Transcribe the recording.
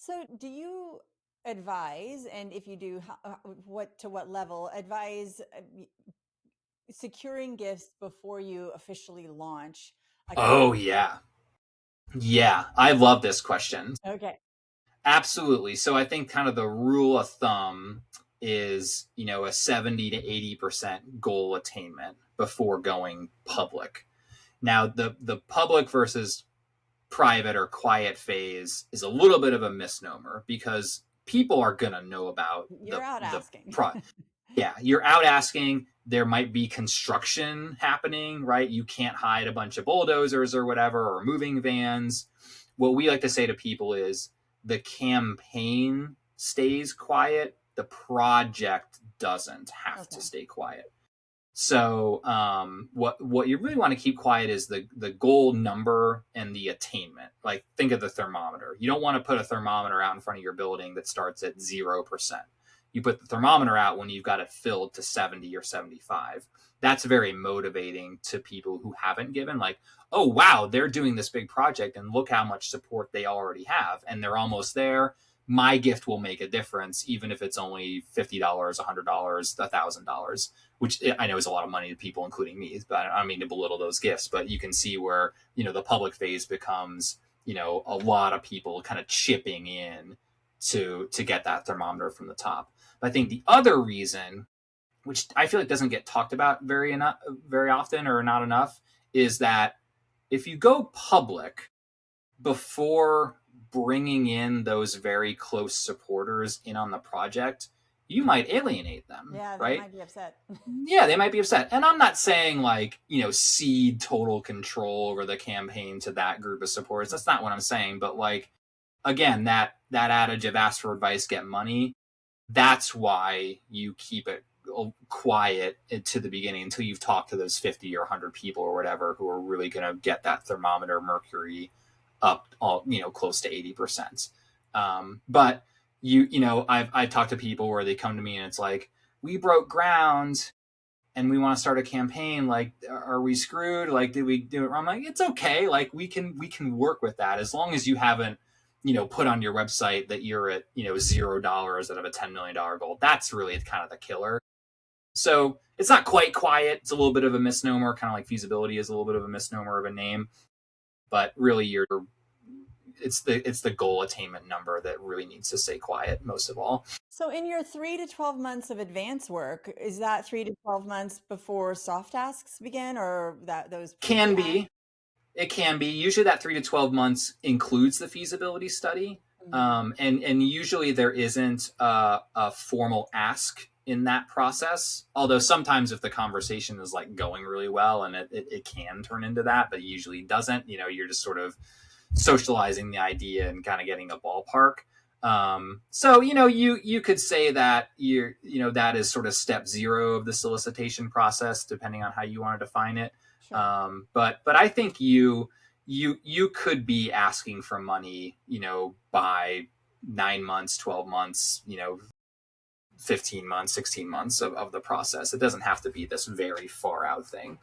So, do you advise, and if you do, what level advise securing gifts before you officially launch a Oh, campaign? yeah. Yeah. I love this question. Okay. Absolutely. So I think kind of the rule of thumb is, a 70 to 80% goal attainment before going public. Now, the public versus private or quiet phase is a little bit of a misnomer because people are going to know about You're out the asking. pro. Yeah, you're out asking. There might be construction happening, right? You can't hide a bunch of bulldozers or whatever, or moving vans. What we like to say to people is the campaign stays quiet, the project doesn't have to Okay. stay quiet. So what you really want to keep quiet is the goal number and the attainment. Like think of the thermometer. You don't want to put a thermometer out in front of your building that starts at 0%. You put the thermometer out when you've got it filled to 70 or 75. That's very motivating to people who haven't given. Like, oh wow, they're doing this big project and look how much support they already have, and they're almost there. My gift will make a difference, even if it's only $50, $100, $1,000, which I know is a lot of money to people, including me. But I don't mean to belittle those gifts. But you can see where the public phase becomes a lot of people kind of chipping in to get that thermometer from the top. But I think the other reason, which I feel like doesn't get talked about very often or not enough, is that if you go public before bringing in those very close supporters in on the project, you might alienate them, Yeah, they right? might be upset. Yeah, they might be upset. And I'm not saying like, cede total control over the campaign to that group of supporters. That's not what I'm saying. But like, again, that adage of ask for advice, get money, that's why you keep it quiet to the beginning until you've talked to those 50 or 100 people or whatever who are really going to get that thermometer mercury up all close to 80%. But I've talked to people where they come to me and it's like, we broke ground and we want to start a campaign. Like, are we screwed? Like, did we do it wrong? I'm like, it's okay. Like, we can work with that as long as you haven't put on your website that you're at $0 out of a $10 million goal. That's really kind of the killer. So it's not quite quiet. It's a little bit of a misnomer, kind of like feasibility is a little bit of a misnomer of a name. But really, it's the goal attainment number that really needs to stay quiet most of all. So, in your 3 to 12 months of advance work, is that 3 to 12 months before soft tasks begin, or that those Can pre-planned? be. It can be. Usually that 3 to 12 months includes the feasibility study. Mhm. And usually there isn't a formal ask in that process. Although sometimes if the conversation is like going really well and it can turn into that, but it usually doesn't. You're just sort of socializing the idea and kind of getting a ballpark. So you could say that that is sort of step zero of the solicitation process, depending on how you want to define it. Sure. But I think you could be asking for money, by 9 months, 12 months, 15 months, 16 months of the process. It doesn't have to be this very far out thing.